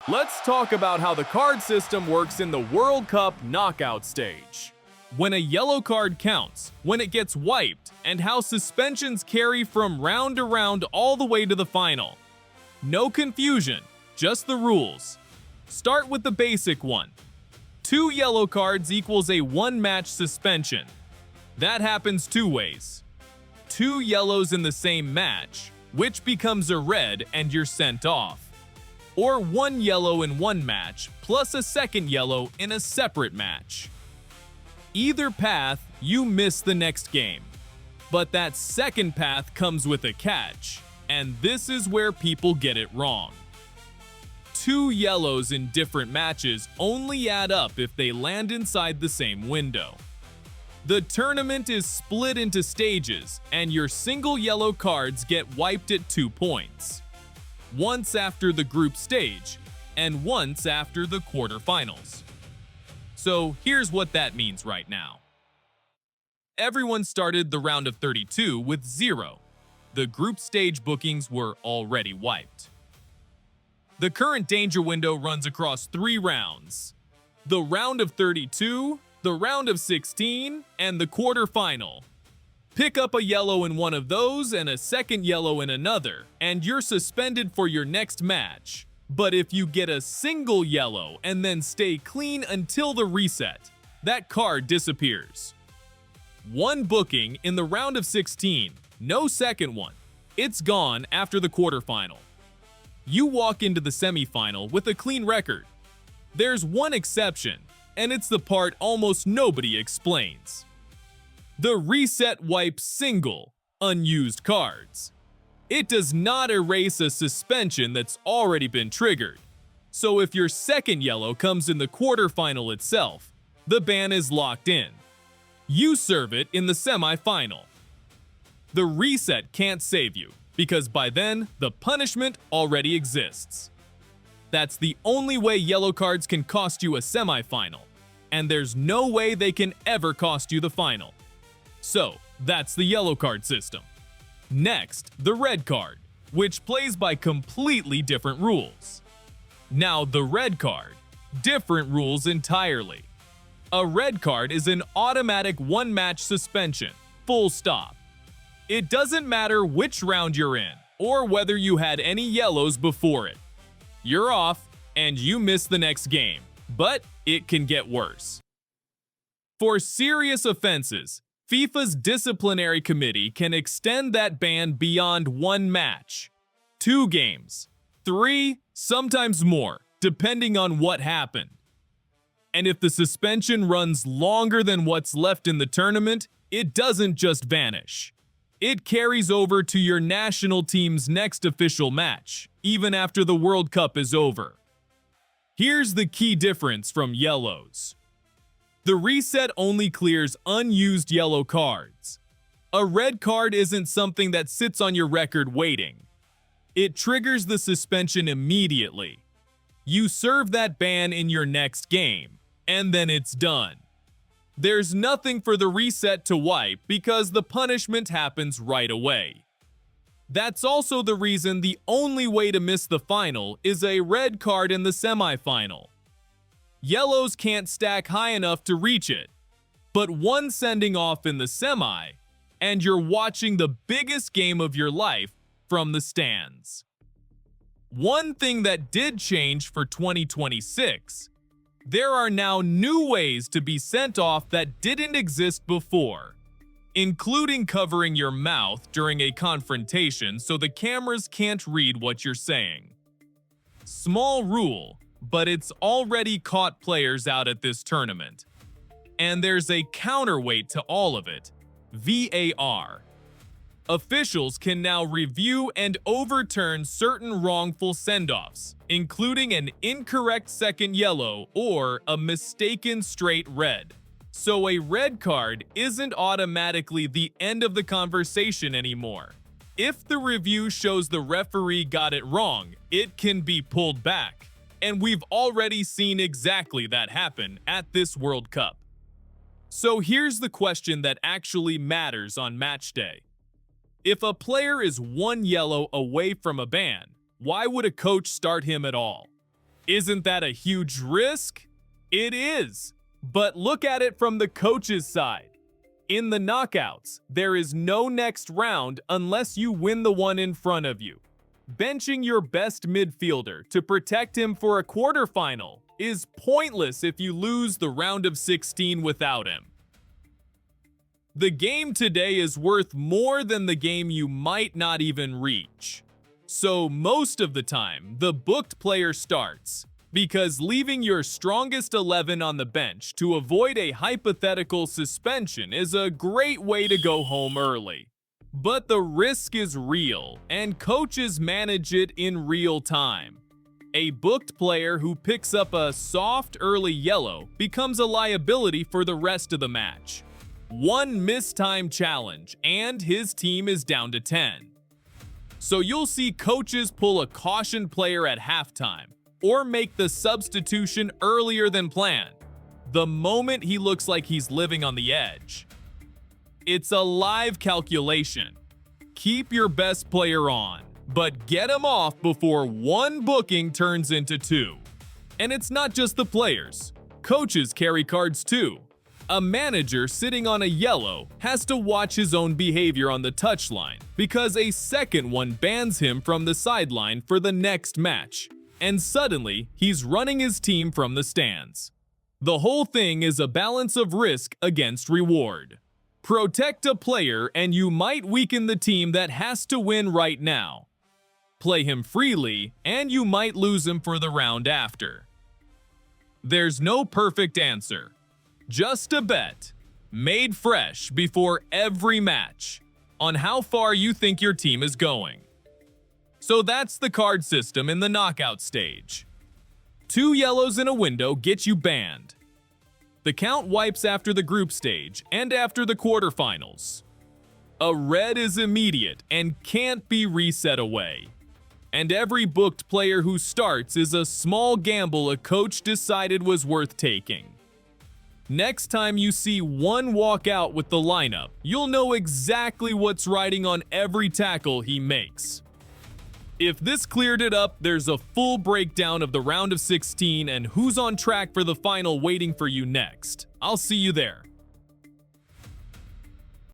Let's talk about how the card system works in the World Cup knockout stage. When a yellow card counts, when it gets wiped, and how suspensions carry from round to round all the way to the final. No confusion, just the rules. Start with the basic one. 2 yellow cards equals a 1-match suspension. That happens 2 ways. 2 yellows in the same match, which becomes a red and you're sent off. Or 1 yellow in one match, plus a second yellow in a separate match. Either path, you miss the next game. But that second path comes with a catch, and this is where people get it wrong. 2 yellows in different matches only add up if they land inside the same window. The tournament is split into stages, and your single yellow cards get wiped at 2 points. Once after the group stage, and once after the quarterfinals. So here's what that means right now. Everyone started the round of 32 with 0. The group stage bookings were already wiped. The current danger window runs across 3 rounds. The round of 32, the round of 16, and the quarterfinal. Pick up a yellow in one of those and a second yellow in another, and you're suspended for your next match. But if you get a single yellow and then stay clean until the reset, that card disappears. 1 booking in the round of 16, no second one. It's gone after the quarterfinal. You walk into the semifinal with a clean record. There's one exception, and it's the part almost nobody explains. The reset wipes single, unused cards. It does not erase a suspension that's already been triggered. So if your second yellow comes in the quarterfinal itself, the ban is locked in. You serve it in the semifinal. The reset can't save you, because by then, the punishment already exists. That's the only way yellow cards can cost you a semifinal, and there's no way they can ever cost you the final. So, that's the yellow card system. Next, the red card, which plays by completely different rules. Now, the red card, different rules entirely. A red card is an automatic 1-match suspension, full stop. It doesn't matter which round you're in, or whether you had any yellows before it. You're off, and you miss the next game, but it can get worse. For serious offenses, FIFA's disciplinary committee can extend that ban beyond 1 match, 2 games, 3, sometimes more, depending on what happened. And if the suspension runs longer than what's left in the tournament, it doesn't just vanish. It carries over to your national team's next official match, even after the World Cup is over. Here's the key difference from yellows. The reset only clears unused yellow cards. A red card isn't something that sits on your record waiting. It triggers the suspension immediately. You serve that ban in your next game, and then it's done. There's nothing for the reset to wipe because the punishment happens right away. That's also the reason the only way to miss the final is a red card in the semifinal. Yellows can't stack high enough to reach it, but one sending off in the semi, and you're watching the biggest game of your life from the stands. One thing that did change for 2026, there are now new ways to be sent off that didn't exist before, including covering your mouth during a confrontation so the cameras can't read what you're saying. Small rule, but it's already caught players out at this tournament. And there's a counterweight to all of it, VAR. Officials can now review and overturn certain wrongful send-offs, including an incorrect second yellow or a mistaken straight red. So a red card isn't automatically the end of the conversation anymore. If the review shows the referee got it wrong, it can be pulled back. And we've already seen exactly that happen at this World Cup. So here's the question that actually matters on match day. If a player is 1 yellow away from a ban, why would a coach start him at all? Isn't that a huge risk? It is. But look at it from the coach's side. In the knockouts, there is no next round unless you win the one in front of you. Benching your best midfielder to protect him for a quarterfinal is pointless if you lose the round of 16 without him. The game today is worth more than the game you might not even reach. So most of the time, the booked player starts, because leaving your strongest 11 on the bench to avoid a hypothetical suspension is a great way to go home early. But the risk is real, and coaches manage it in real time. A booked player who picks up a soft early yellow becomes a liability for the rest of the match. One mistime challenge, and his team is down to 10. So you'll see coaches pull a caution player at halftime, or make the substitution earlier than planned, the moment he looks like he's living on the edge. It's a live calculation. Keep your best player on, but get him off before one booking turns into two. And it's not just the players. Coaches carry cards too. A manager sitting on a yellow has to watch his own behavior on the touchline because a second one bans him from the sideline for the next match. And suddenly, he's running his team from the stands. The whole thing is a balance of risk against reward. Protect a player and you might weaken the team that has to win right now. Play him freely and you might lose him for the round after. There's no perfect answer. Just a bet, made fresh before every match, on how far you think your team is going. So that's the card system in the knockout stage. 2 yellows in a window get you banned. The count wipes after the group stage and after the quarterfinals. A red is immediate and can't be reset away. And every booked player who starts is a small gamble a coach decided was worth taking. Next time you see one walk out with the lineup, you'll know exactly what's riding on every tackle he makes. If this cleared it up, there's a full breakdown of the round of 16 and who's on track for the final waiting for you next. I'll see you there.